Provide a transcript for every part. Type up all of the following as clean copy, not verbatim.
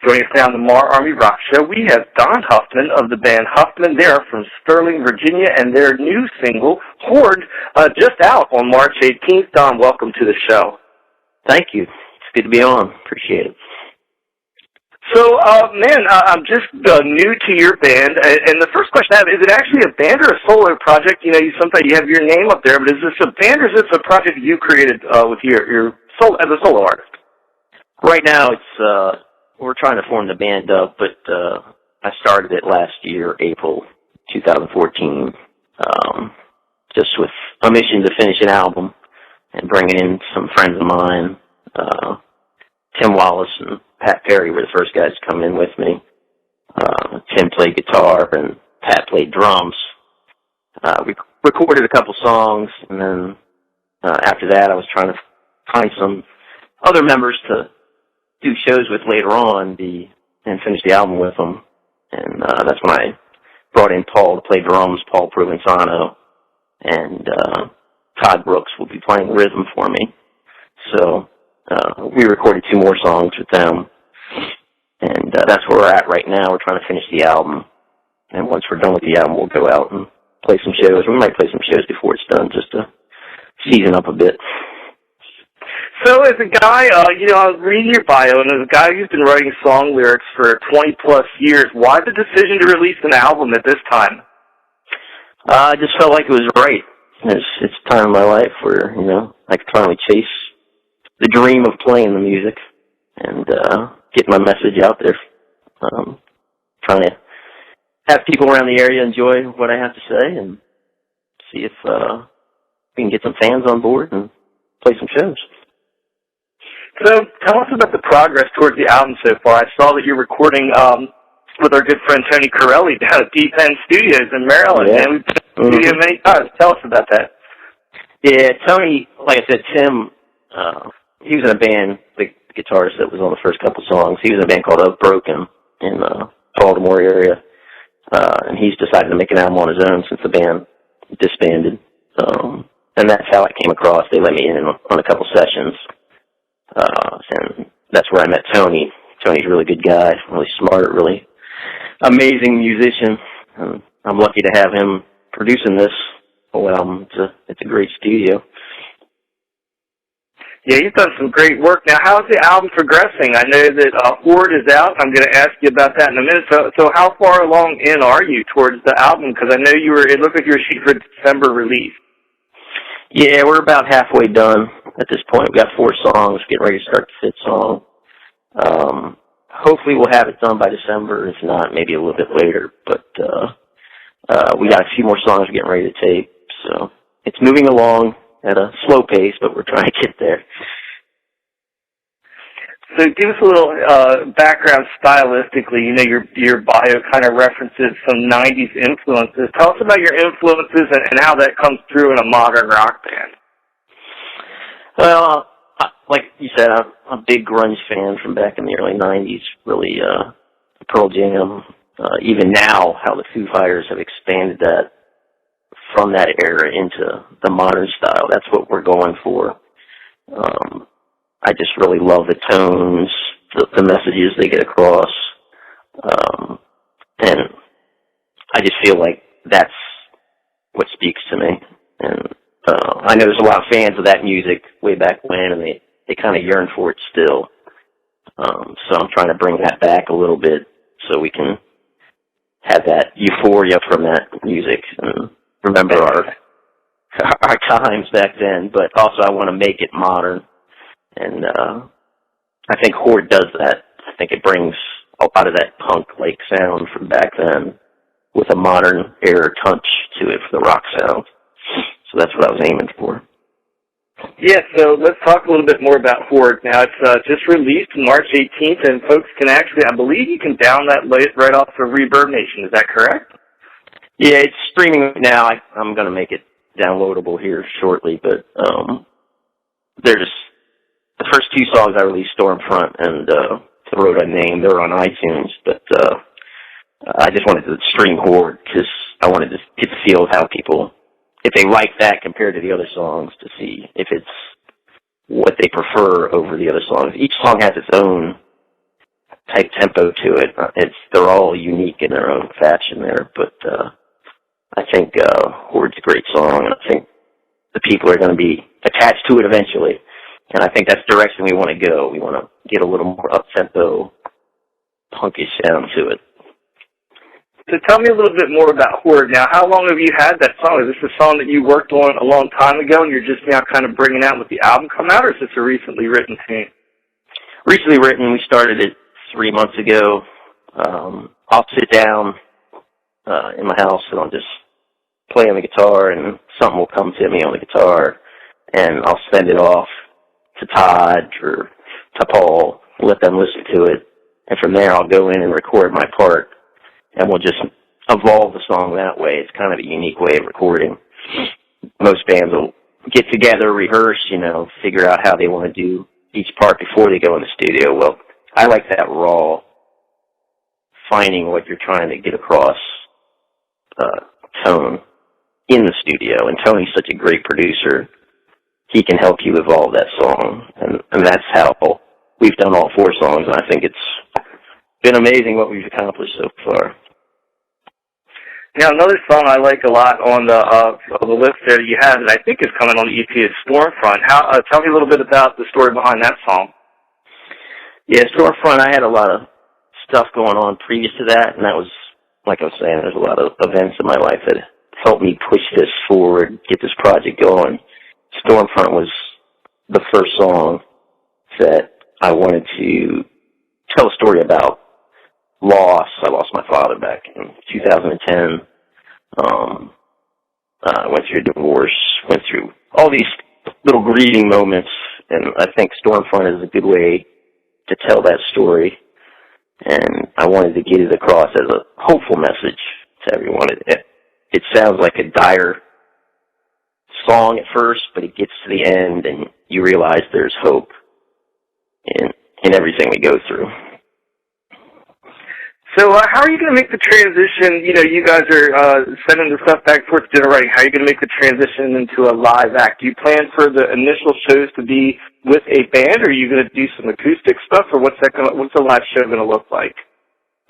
Joining us now on the MARR Army Rock Show, we have Don Huffman of the band Huffman. They are from Sterling, Virginia, and their new single, Horde, just out on March 18th. Don, welcome to the show. Thank you. It's good to be on. Appreciate it. So, I'm just new to your band, and the first question I have, is it actually a band or a solo project? You know, sometimes you have your name up there, but is this a band or is this a project you created with your solo, as a solo artist? Right now, it's we're trying to form the band up, but I started it last year, April 2014, just with a mission to finish an album and bringing in some friends of mine. Tim Wallace and Pat Perry were the first guys to come in with me. Tim played guitar and Pat played drums. We recorded a couple songs, and then after that I was trying to find some other members to do shows with later on and finish the album with them. And that's when I brought in Paul to play drums, Paul Provenzano, and Todd Brooks will be playing rhythm for me. So we recorded 2 more songs with them, and that's where we're at right now. We're trying to finish the album, and once we're done with the album, we'll go out and play some shows. We might play some shows before it's done, just to season up a bit. So as a guy, I was reading your bio, and as a guy who's been writing song lyrics for 20-plus years, why the decision to release an album at this time? I just felt like it was right. It's a time in my life where, I could finally chase the dream of playing the music and get my message out there. Trying to have people around the area enjoy what I have to say and see if we can get some fans on board and play some shows. So tell us about the progress towards the album so far. I saw that you're recording with our good friend Tony Corelli down at Deep End Studios in Maryland. Yeah. And we've been to the studio many times. Tell us about that. Yeah, Tony, like I said, Tim, he was in a band, the guitarist that was on the first couple songs. He was in a band called Broken in the Baltimore area. And he's decided to make an album on his own since the band disbanded. And that's how I came across. They let me in on a couple sessions. And that's where I met Tony. Tony's a really good guy, really smart, really amazing musician. And I'm lucky to have him producing this whole album. It's a great studio. Yeah, you've done some great work. Now, how's the album progressing? I know that Horde is out. I'm going to ask you about that in a minute. So how far along in are you towards the album? Because I know it looked like you were shooting for December release. Yeah, we're about halfway done at this point. We got 4 songs, getting ready to start the 5th song. Hopefully we'll have it done by December. If not, maybe a little bit later. But we got a few more songs we're getting ready to tape. So it's moving along at a slow pace, but we're trying to get there. So give us a little background stylistically. Your bio kind of references some 90s influences. Tell us about your influences and how that comes through in a modern rock band. Well, like you said, I'm a big grunge fan from back in the early 90s, really Pearl Jam. Even now, how the Foo Fighters have expanded that from that era into the modern style. That's what we're going for. I just really love the tones, the messages they get across, and I just feel like that's what speaks to me. And I know there's a lot of fans of that music way back when, and they kind of yearn for it still. So I'm trying to bring that back a little bit so we can have that euphoria from that music and remember our times back then. But also I want to make it modern. And I think Horde does that. I think it brings a lot of that punk-like sound from back then with a modern era touch to it for the rock sound. So that's what I was aiming for. Yeah, so let's talk a little bit more about Horde. Now, it's just released March 18th, and folks can actually, I believe you can download that right off of Reverb Nation. Is that correct? Yeah, it's streaming now. I'm going to make it downloadable here shortly, but there's the first 2 songs I released, Stormfront and The Road I Named, they're on iTunes, but I just wanted to stream Horde because I wanted to get the feel of how people, if they like that compared to the other songs, to see if it's what they prefer over the other songs. Each song has its own type tempo to it. They're all unique in their own fashion there, but I think Horde's a great song, and I think the people are going to be attached to it eventually. And I think that's the direction we want to go. We want to get a little more up-tempo, punkish sound to it. So tell me a little bit more about Horde. Now, how long have you had that song? Is this a song that you worked on a long time ago and you're just now kind of bringing out with the album come out, or is this a recently written thing? Recently written. We started it 3 months ago. I'll sit down in my house and I'll just play on the guitar, and something will come to me on the guitar, and I'll send it off to Todd or to Paul, let them listen to it, and from there I'll go in and record my part, and we'll just evolve the song that way. It's kind of a unique way of recording. Most bands will get together, rehearse, figure out how they want to do each part before they go in the studio. Well, I like that raw, finding what you're trying to get across tone in the studio, and Tony's such a great producer. He can help you evolve that song, and that's how we've done all 4 songs, and I think it's been amazing what we've accomplished so far. Now, another song I like a lot on the list there that you have, and I think is coming on the EP, is Stormfront. Tell me a little bit about the story behind that song. Yeah, Stormfront, I had a lot of stuff going on previous to that, and that was, like I was saying, there's a lot of events in my life that helped me push this forward, get this project going. Stormfront was the first song that I wanted to tell a story about loss. I lost my father back in 2010. I went through a divorce, went through all these little grieving moments, and I think Stormfront is a good way to tell that story. And I wanted to get it across as a hopeful message to everyone. It sounds like a dire song at first, but it gets to the end and you realize there's hope in everything we go through. So how are you going to make the transition? You guys are sending the stuff back and forth to writing. How are you going to make the transition into a live act? Do you plan for the initial shows to be with a band, or are you going to do some acoustic stuff, or what's the live show going to look like?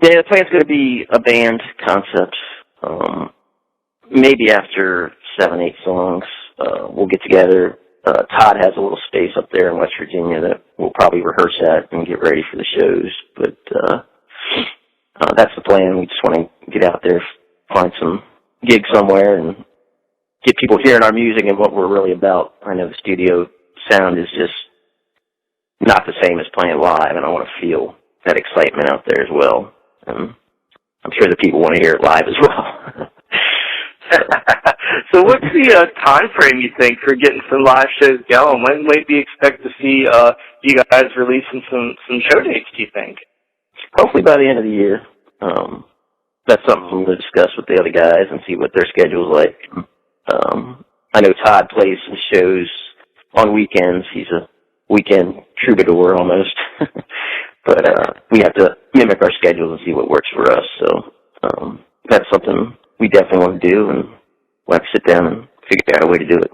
Yeah, the plan's going to be a band concept. Maybe after 7, 8 songs, we'll get together. Todd has a little space up there in West Virginia that we'll probably rehearse at and get ready for the shows. But that's the plan. We just want to get out there, find some gigs somewhere, and get people hearing our music and what we're really about. I know the studio sound is just not the same as playing live, and I want to feel that excitement out there as well. I'm sure the people want to hear it live as well. So what's the time frame, you think, for getting some live shows going? When might we expect to see you guys releasing some show dates, do you think? Hopefully by the end of the year. That's something we're going to discuss with the other guys and see what their schedule's like. I know Todd plays some shows on weekends. He's a weekend troubadour almost. But we have to mimic our schedules and see what works for us. So that's something we definitely want to do, and we'll have to sit down and figure out a way to do it.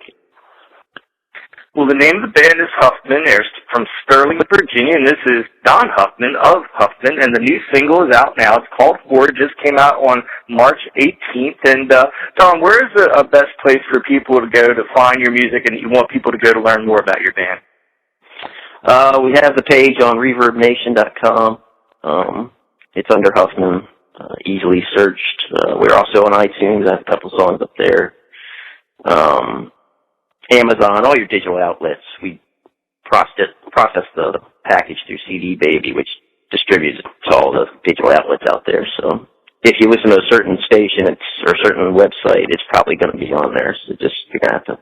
Well, the name of the band is Huffman. They're from Sterling, Virginia, and this is Don Huffman of Huffman, and the new single is out now. It's called Horde. It just came out on March 18th. And, Don, where is the best place for people to go to find your music, and you want people to go to learn more about your band? We have the page on ReverbNation.com. It's under Huffman, easily searched. We're also on iTunes. I have a couple songs up there. Amazon, all your digital outlets. We process the package through CD Baby, which distributes it to all the digital outlets out there. So if you listen to a certain station or a certain website, it's probably going to be on there. So you're going to have to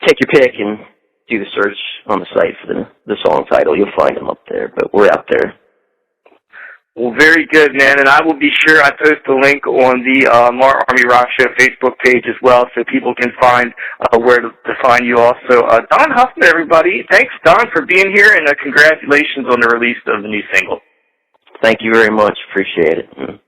take your pick and do the search on the site for the song title. You'll find them up there, but we're out there. Well, very good, man, and I will be sure I post a link on the MARR Army Rock Show Facebook page as well, so people can find where to find you also. Don Huffman, everybody. Thanks, Don, for being here, and congratulations on the release of the new single. Thank you very much. Appreciate it.